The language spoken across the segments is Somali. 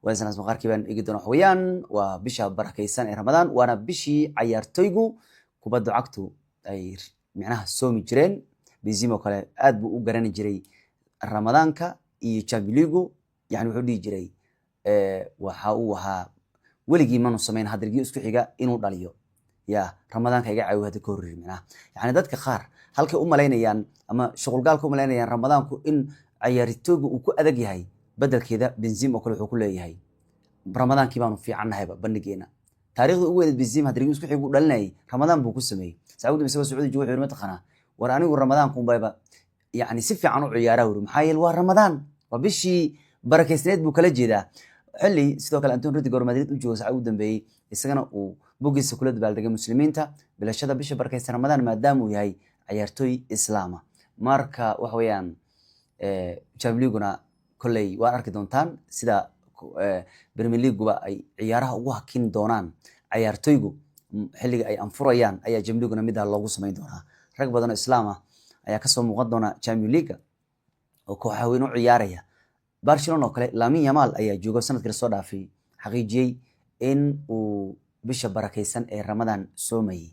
وإنسان اسمه قاركي بان إيجي دون حويان وبشا بركيسان رمضان وأنا بشي عيارتويجو كوبادو عكتو أي معناها سومي جرين بنزيما وكلا آد بو قراني جري رمضان كا يشامبليجو يعني وحدي جري وحاوها ولقي منو سمين هذا الجيل اسكو حاجة إنه داليو يا رمضان كيجا عيوه تكرر منها يعني ذاتك خار هل كأم لين يعني أما شغل قالكم لين يعني رمضان كو إن عيارتوج وكو أدقي هاي بدل كذا بنزيم وكل حكول هاي برمضان كيبانو في عنها هبة بنجينا تاريخ أول بنزيم هذا الجيل اسكو حاجة دالنا رمضان بوكو سمي سعود مسوي سعودي جوا حرمة خنا وراني ورمضان كم بايبا يعني سفي عنو عياره ورمحايل ورمضان وبشي بركة سنيد بوكالجي ده حلي sidoo kale Antonio Rudiger Madrid u joogo saacad u dambeeyay isagana uu bogiisa kula dabaaldegay muslimiinta bilashada bisha barkaysan Ramadaan maadaama uu yahay ciyaartoy islaama marka wax weeyaan Champions kolley waa arki doontaan sida Premier League ay ciyaaraha ugu hakin doonaan ciyaartoygu xilliga ay anfurayaan ayaa Champions League mid loogu sameyn doonaa rag badan oo islaama ayaa ka soo muuqan doona Champions League oo kooxaha weyn u ciyaaraya برشلونة كله لامين يامال أيه جوجو سنة كريستودا في حقيقي إن وبيش بركيسان رمضان سومي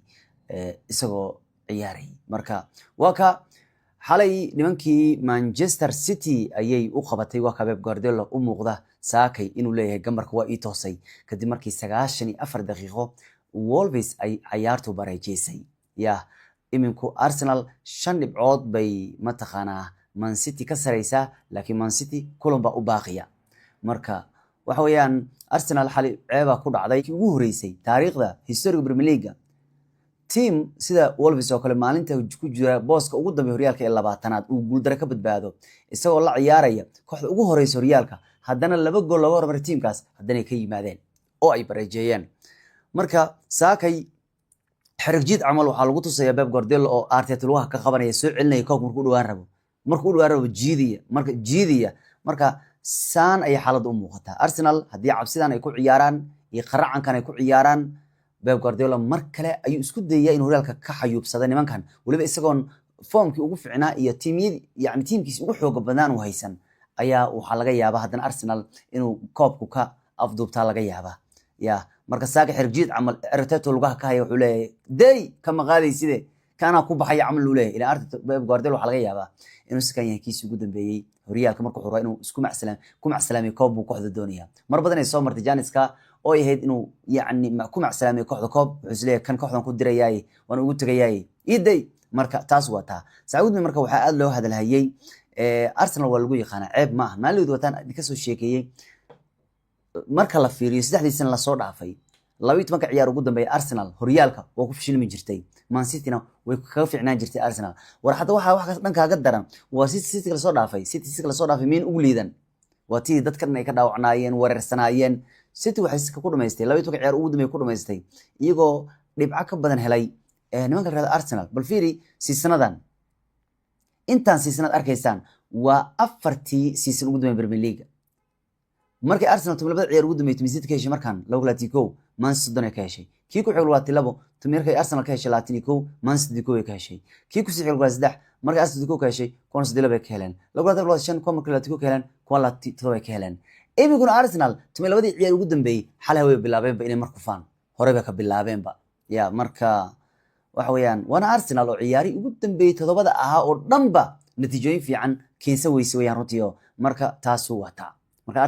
إسقو عياري مركا وكا حالي نمكي مانشستر سيتي أيه أخبتي وكا بيب غارديولا مغدا ساكي إنه ليه جمرك وإيتوسي كدي مركي سجاشني أفر دقيقة وولفيس أي عيارتو بريجيسي يا إمكو أرسنال شن بعود بي متخانه مان سيتي كسريسا لكن مان سيتي كلهم بقوا باقية مركا وحويان أرسنال حالي عيبا كود عضاي كي وهريسي تاريخ ذا هيستوريو بريميليغا تيم سيدا وولفيس oo kale maalinta ku jira booska ugu dambeeyay horyaalka ee 20aad uu guul dare ka badbaado isagoo la ciyaaraya kooxda ugu horeysa horyaalka haddana laba gool laga hormaray teamkaas haddana ka yimaadeen oo ay bareejeeyeen marka saakay xirjiid amal waxa lagu tusaya Pep Guardiola oo Arteta lugaha ka qabanaya soo celinaya koob markuu dhawaan rabo markuu dhawaaro jiidiya marka saan ay xaalad u muuqataa Arsenal hadii cabsidan ay ku ciyaaraan iyo qaracankan ay ku ciyaaraan Pep Guardiola mar kale ayuu isku dayay in horyaalka ka xayuubsada nimankan waliba isagoon formkii ugu fiicnaa iyo tiimkiisa ugu xoog badan u haysan ayaa waxa laga yaabaa haddana Arsenal inuu koobku ka afduubta laga yaabaa ya marka saaga xirjiid amal Arteta lugaha ka hayo wuxuu leeyahay day kama qaadaysidee kana ku baxay amal uu leeyahay ila Arteta Pep Guardiola waxa laga yaabaa inuu si kan yahay kiis ugu dambeeyay horyaalka markuu xuro inuu isku macsalaamay koob buu kooxda doonaya mar badan ay soo martay Janiska oo yahayd inuu ku macsalaamay kooxda koob wuxuu isleeyahay kan kooxdan ku dirayay waan ugu tagayay iday marka taas waa taa Saudi marka waxa aad loo hadalhayay Arsenal waa lagu yaqaan ceeb ma aha maalid wataan ka soo sheekeeyay marka la fiiriyo saddexdii sano la soo dhaafay 12 ciyaar ugu dambeeyay Arsenal horyaalka waa ku fashilmi jirtay Man City-na way ka fiicnaan jirtay Arsenal war hadda waxa dhankaaga daran waa City la soo dhaafay meen ugu liidan waa tii dadkan ay ka dhaawacnaayeen wareersanaayeen City waxay ku dhameystay 12 ciyaar ugu dambeeyay ku dhameystay iyagoo dhibco ka badan helay nimanka reer Arsenal bal fiiri seasonadan intaan seasonad arkaysaan waa afartii season ugu dambeeyay Premier League markay Arsenal tumlabada ciyaar ugu dambeeyay City ka heshay markan 20 Man City ka heshay kii ku xigay waa tilabo tumirkay Arsenal ka heshay 21 Man City ka heshay kii ku sii xigay waa 3 markay Arsenal ka heshay kuwan 3 ka heleen 2025 kuwan markay 20 ka heleen kuwan 7 ka heleen imiguna Arsenal tumlabada ciyaar ugu dambeeyay xal way bilaabeen inay markuu faan hore ba ka bilaabeen ba ya marka waxa weeyaan wana Arsenal oo ciyaari ugu dambeeyay todobada aha oo dhanba natiijooyin fiican keensa weysay weeyaan runtii marka taas waa taa marka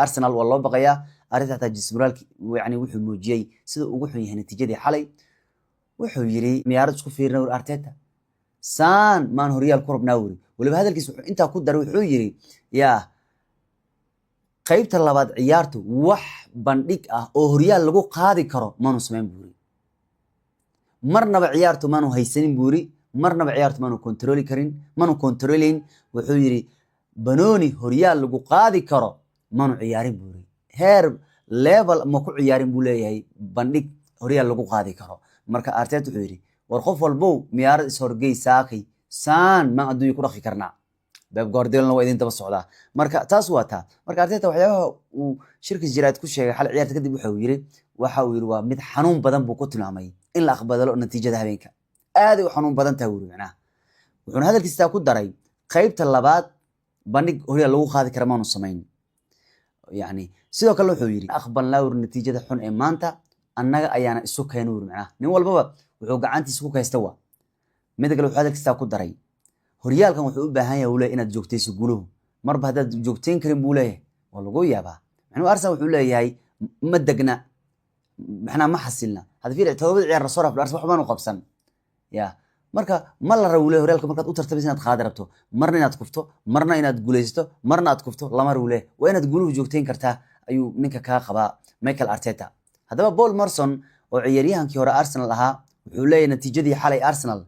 Arsenal waa loo baqayaa arinta jismuraalki yani wuxuu muujiyay sida ugu xun yahay natiijadii xalay wuxuu yiri miyaarad isku fiirnaa Arteta saan maan horyaal ku rabnaa waliba hadalkiisu inta ku daray wuxuu yiri ya qaybta labaad ciyaartu wax bandhig ah oo horyaal lagu qaadi karo maanu sameyn buuri marnaba ciyaartu maanu haysanin buuri marnaba ciyaartu maanu controli karin maanu controlin wuxuu yiri Banoni horyaal lagu qaadi karo maanu ciyaarin buuri heer level ma ku ciyaarin buu leeyahay bandhig horyaal lagu qaadi karo marka Arteta wuxuu yiri war qof walbo miyaarad is horgey saaqay saan ma adduunyo ku dhaqi karnaa Pep Guardiola waa idin daba socdaa marka taas waa taa marka Arteta waxyaabaha uu shirka jiraad ku sheegay xal ciyaarta kadib waxa uu yiri waa mid xanuun badan buu ku tilmaamay in la aqbalo natiijada habeenka aad u xanuun badan tahay wuxuuna hadalkiisa ku daray qaybta labaad bandhig horyaal lagu qaadi karo maanu sameyn يعني sidoo kale wuxuu yiri aqbalnaa war natiijada xun ee maanta annaga ayaana isu keenay macnaha nin walbaba wuxuu gacantiisa ku kaysta waa mid kale wuxuu hadalkiisa ku daray horyaalkan wuxuu u baahan yahay ule inaad joogtayso guuluhu marba hadaad joogtayn karin buu leeyahay waa lagu yaabaa macnaha Arsenal wuxuu leeyahay ma degna maxna ma xasilna hada fiir todoba ciyaar soo raaf Arsenal waxba ma qabsan ya marka ma la rawle horyaalka markaad u tartamayso inaad qaad rabto marna inaad kufto marna inaad guuleysto marna aad kufto lama rawle waa inaad guuluhu joogtayn kartaa ayuu ninka ka qaba Michael Arteta hadaba Paul Merson oo ciyaaryahankii hore Arsenal ahaa wuxuu leeyahay natiijadii xalay Arsenal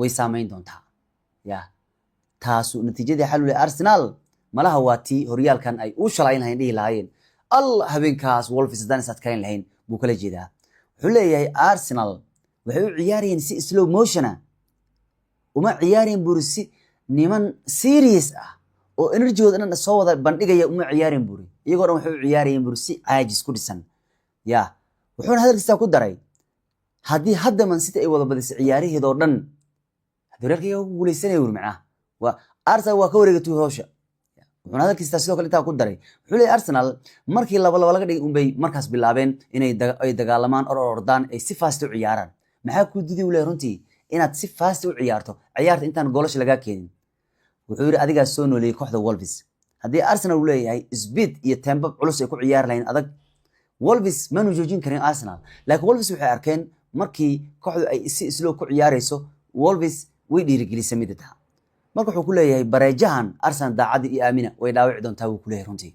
way saameyn doontaa ya taasu natiijadii xalay Arsenal malaha waati horyaalkan ay u shalayn lahayn dhihi lahaayeen Allah habeenkaas Wolves dan sadkayn lahayn buu kala jeedaa wuxuu leeyahay Arsenal waxay u ciyaarayeen si slow motion uma ciyaareen bursi niman serious ah oo energy-gooda dhan soo wada bandhigaya uma ciyaareen buri iyagoo dhan waxay u ciyaarayeen bursi caajis ku dhisan ya wuxuuna hadalkiisa ku daray haddii hadda Man City ay wada badisay ciyaaraheedoo dhan horyaalkii ugu guuleysanay wuri macnaha waa Arsenal waa ka wareegatay hawsha wuxuuna hadalkiisa sidoo kale intaa ku daray wuxuu leeyahay Arsenal markii laba laga dhigay unbay markaas bilaabeen inay dagaalamaan ordaan ay si fast u ciyaaraan maxaa ku diiday u leeyahay runtii inaad si fast u ciyaarto ciyaarta intaan goolasho laga keenin wuxuu yiri adiga soo nooleeyay kooxda Wolves hadii Arsenal uu leeyahay speed iyo tempo culus ay ku ciyaar lahayn adag Wolves ma nu joojin karin Arsenal laakiin Wolves waxay arkeen markii kooxdu ay si slow ku ciyaarayso Wolves way dhiirigelisay midda marka wuxuu ku leeyahay bareejahan Arsenal daacad iyo aamina way dhaawici doontaa uu ku leeyahay runtii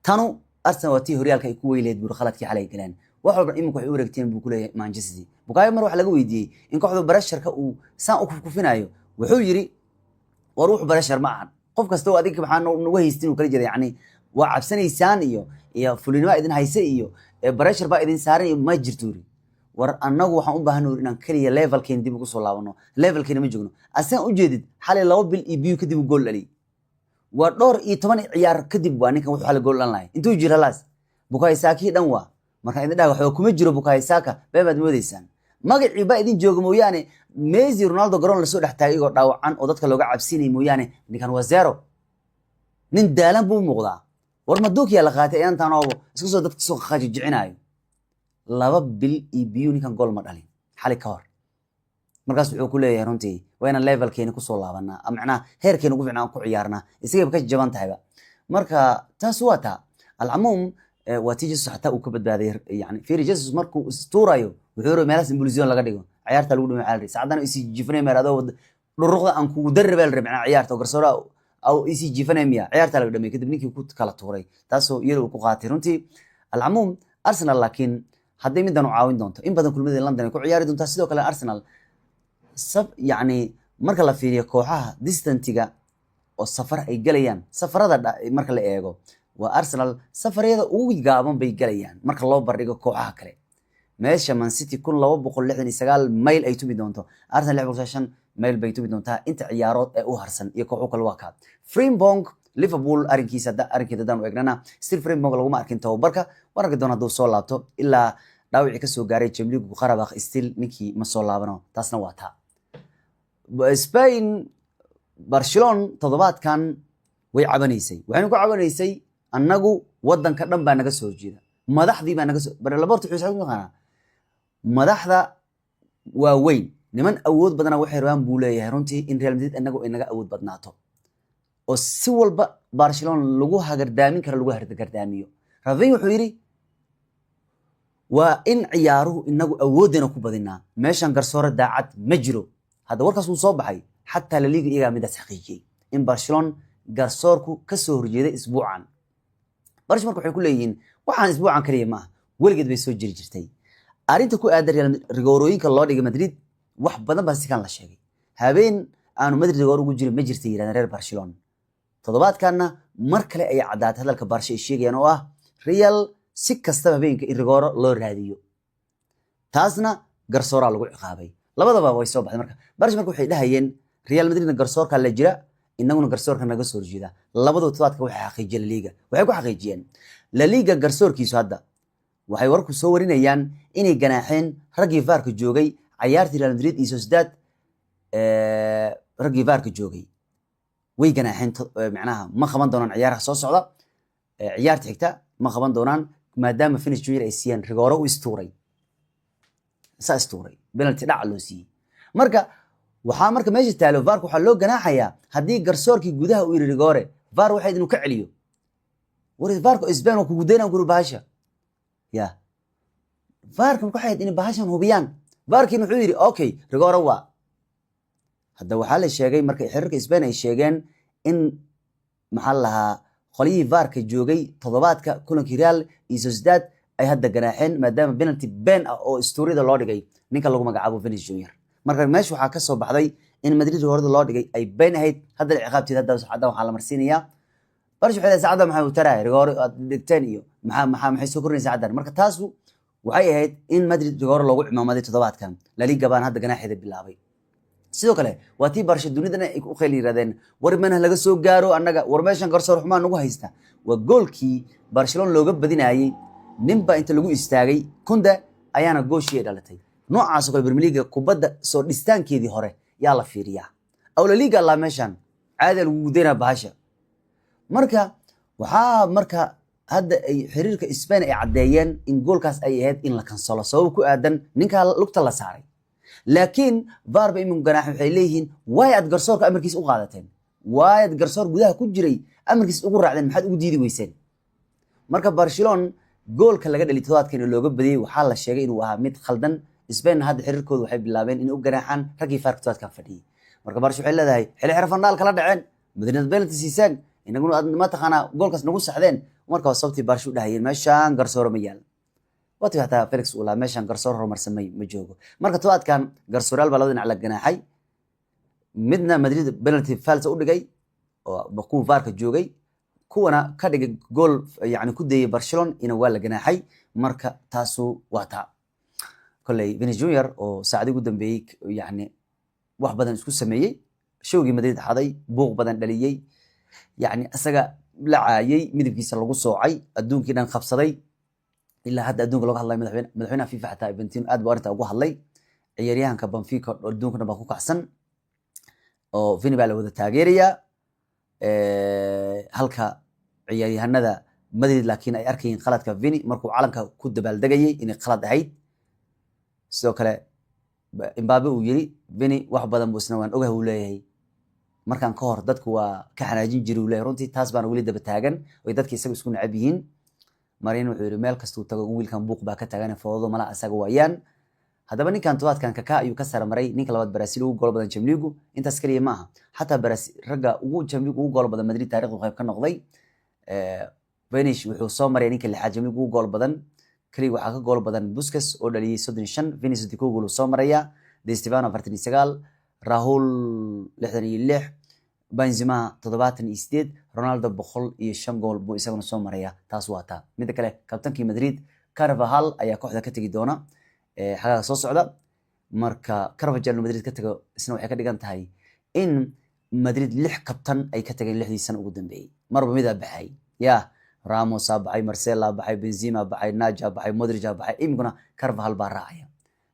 tanu Arsenal watii horyaalka ay ku weyleed bur khaladkii xalay galeen wax walba iminku waxay u wareegteen buu ku leeyahay Manchester City bukaay mar wax laga weydiiyay in kooxdu barasharka uu saan u kufinayo wuxuu yiri war wuxuu barashar ma ahan qof kasta oo adiga waxaan ugu haystin uu kala jiray yani waa cabsanaysaan iyo fulinima idin hayse iyo barashar ba idin saaran ma jirto war annagu waxaan u baahanahay inaan kaliya levelkeen dib ugu soo laabano levelkeen ma joogno asan u jeedid xalay 2 bil iyo biyo kadib gool dhali waa dhowr iyo 10 ciyaar kadib waa ninkan wuxuu xalay gool dhalay intuu jira laas Bukayo Saka dhan waa marka idin dhaga waxa kuma jiro Bukayo Saka beebad moodaysan magacii ba idin joogo mooyaane Messi Ronaldo garoon la soo dhaxtaay igo dhaawacan oo dadka looga cabsinay mooyaane ninkan waa zero nin daalan buu muuqdaa war ma duukiya la qaatay intaan oo isku soo dadka soo qajijicinayo 2 bil iyo biyo ninkan gool ma dhalin xalay ka hor markaas wuxuu ku leeyahay runtii waa inaan levelkeena ku soo laabanaa macnaha heerkeena ugu fiican ku ciyaarnaa isaga ka jaban tahayba marka taas waa taa alcumuum waa Jesus xataa uu ka badbaaday yani fiiri Jesus markuu istuurayo wuxuu meelaas imbulizion laga dhigo ciyaarta lagu dhimay caalri saacadana isi jifanay meerado dhuruqda aan ku darabeel rabnaa ciyaarta garsoora aw isi jifanay miya ciyaarta laga dhamay kadib ninkii ku kala tuuray taasoo iyadoo ku qaatay runtii alcumuum Arsenal laakiin haddii midan u caawin doonto in badan kulmada London ay ku ciyaari doontaa sidoo kale Arsenal sab yani marka la fiiriyo kooxaha distantiga oo safar ay galayaan safarada marka la eego waa Arsenal safariyada ugu gaaban bay galayaan marka loo bardhigo kooxaha kale meesha Man City 269 mayl ay tubi doonto Arsenal 605 mayl bay tubi doontaa inta ciyaarood ee u harsan iyo kooxo kale waa ka Frimpong Liverpool arinkiisa dan u eegnana still Frimpong lagu ma arkin tababarka wararka doona duu soo laabto ilaa dhaawici ka soo gaaray Champions League Qarabakh still ninkii ma soo laabano taasna waa taa Spain Barcelona todobaadkan way cabanaysay waxaynu ku cabanaysay annagu wadanka dhan baa naga soo jeeda madaxdii baa naga soo Laporte wuxuu saxay qana madaxda waa weyn niman awood badan waxay rabaan buu leeyahay runtii in Real Madrid annagu inaga awood badnaato oo si walba Barcelona lagu hagardaamin kara lagu hardagardaamiyo Rafinha wuxuu yiri waa in ciyaaruhu inagu awoodena ku badinaa meeshan garsoore daacad ma jiro hada warkaas uu soo baxay حتى La Liga iyaga mid xaqiijiyay in Barcelona garsoorku ka soo horjeeday isbuucan Barcelona waxay ku leeyihiin waxaan isbuucan kaliya ma weligeed bay soo jiri jirtay arinta ku aadan Real rigorooyinka loo dhigay Madrid wax badan baa si kan la sheegay habeen aanu Madrid rigoor ugu jirin ma jirtay yiraahdeen reer Barcelona todobaadkana mar kale ay cadaad hadalka Barca sheegayaan oo ah Real si kastaba habeenka in rigoor loo raadiyo taasna garsoora lagu ciqaabay labadaba way soo baxday marka Barca waxay dhahayeen Real Madrid garsoorka la jira inaguna garsoorka naga soo horjeeda labadoo todobaadka waxay xaqiijiyeen La Liga waxay ku xaqiijiyeen La Liga garsoorkiisu hadda waxay warku soo warinayaan inay ganaaxeen ragii VAR ka joogay ciyaartii Real Madrid iyo Sociedad ragii VAR ka joogay way ganaaxeen macnaha ma qaban doonaan ciyaaraha soo socda ciyaarta xigta ma qaban doonaan maadaama Vinicius Junior ay siiyeen rigooro u istuuray penalty dhac loo siiyey marka waxaa marka meesha taalo VAR waxaa loo ganaaxayaa haddii garsoorkii gudaha uu yiri rigoore VAR waxay inuu ka celiyo VAR ko Spain oo ku gudeynaa guru bahasha ya VAR kan waxay in bahashan hubiyaan VAR kin wuxuu yiri okay rigoore waa hadda waxaa la sheegay markay xiriirka Spain ay sheegeen in maxaa lahaa qoliyii VAR ka joogay toddobaadka kulankii Real iyo Sociedad ay hadda ganaaxeen maadaama penalty ben ah oo istuurida loo dhigay ninka lagu magacaabo Vinicius Junior marka meesha waxaa ka soo baxday in Madrid rigoorada loo dhigay ay ben ahayd hadda ciqaabteeda hadda waxaa la marsiinayaa barsh waxay saacada maxay u taray rigoor dhigteen iyo maxay soo korinaysaa cadaan marka taasu waxay ahayd in Madrid rigoor loogu cimaamaday toddobaadkan La Liga baan hadda ganaaxeeda bilaabay sidoo kale waa tii barsha dunidana ay u khayl yiraahdeen war meena laga soo gaaro annaga war meeshan garsoor xumaan nagu haysta waa goolkii Barcelona looga badinayay ninba inta lagu istaagay Kunda ayaana gooshii dhalatay noocaas oo kale Premier League kubadda soo dhistaankeedii hore yaa la fiiriyaa aw La Liga la meeshan caadi lagu gudeynaa bahasha marka hadda ay xiriirka Spain ay cadeeyeen in goolkaas ay ahayd in la kansalo sabab ku aadan ninka lugta la saaray laakiin VAR ba imin ganaax waxay leeyihiin way ad garsoorka amarkiis u qaadateen way ad garsoor gudaha ku jiray amarkiis ugu raacdeen maxaad ugu diidi weyseen marka Barcelona goolka laga dhaliyay toddobaadkan looga badiyay waxaa la sheegay inuu ahaa mid khaldan Spain hadda xiriirkoodu waxay bilaabeen in uu ganaaxan ragii VAR toddobaadkan fadhiyay marka Barcelona waxay leedahay xilli xirfanaal kala dhaceen Madrid penalty siisaan inaguna aad ma taqaana goolkaas nagu saxdeen marka sababtii Barcelona dhahayeen meeshan garsoor ma yaal wati hataa Felix ula meeshan garsoor horumarsamay ma joogo marka toddobaadkan garsooraal baa labada dhinac la ganaaxay midna Madrid penalty false u dhigay oo ku VAR ka joogay kuwana ka dhigay gool yani ku deeyay Barcelona ina waa la ganaaxay marka taasu waa taa kulay Vinicius Junior oo saacadii ugu dambeeyay yani wax badan isku sameeyay showgii Madrid xaday buuq badan dhaliyay yani asaga la caayay midabkiisa lagu soocay adduunkii dhan qabsaday ilaa hadda adduunka laga hadlay madaxweynaha FIFA xataa Infantino aad buu arinta ugu hadlay ciyaaryahanka Benfica oo adduunkana baa ku kacsan oo Vini baa la wada taageeraya halka ciyaaryahanada Madrid laakiin ay arkayeen qaladka Vini markuu calanka ku dabaaldegayay inay qalad ahayd sidoo kale Mbappe uu yiri Vini wax badan buu isna waan ogahay uu leeyahay markaan ka hor dadku waa ka xanaajin jiray uu leeyahay runtii taas baan wali daba taagan oo dadkii isaga isku nacab yihiin Marino wuxuu yiri meel kasta uu tago wiilkan buuq baa ka tagan foodo mala asaga waayaan hadaba ninkan tobaadkan Kaka ayuu ka sarmaray ninka labaad Brazil ugu gool badan Champions League intaas kaliya ma aha hatta Brazil raga ugu Champions League ugu gool badan Madrid taariikhdu qayb ka noqday Vinicius wuxuu soo maray ninka lixaad Champions League ugu gool badan kaliya waxa ka gool badan Busquets oo dhaliyay 35 Vinicius diko gool soo maraya De Stefano 49 Raul 66 Benzema 78 Ronaldo 105 gool buu isaguna soo maraya taas waa taa mid kale kabtankii Madrid Carvajal ayaa kooxda ka tagi doona xagaa soo socda marka Carvajal Madrid ka tago isna waxay ka dhigan tahay in Madrid 6 kabtan ay ka tageen 6 sano ugu dambeeyay marba mid baxay ya Ramos baxay Marcelo baxay Benzema baxay Naja baxay Modric baxay imkuna Carvajal baa raacaya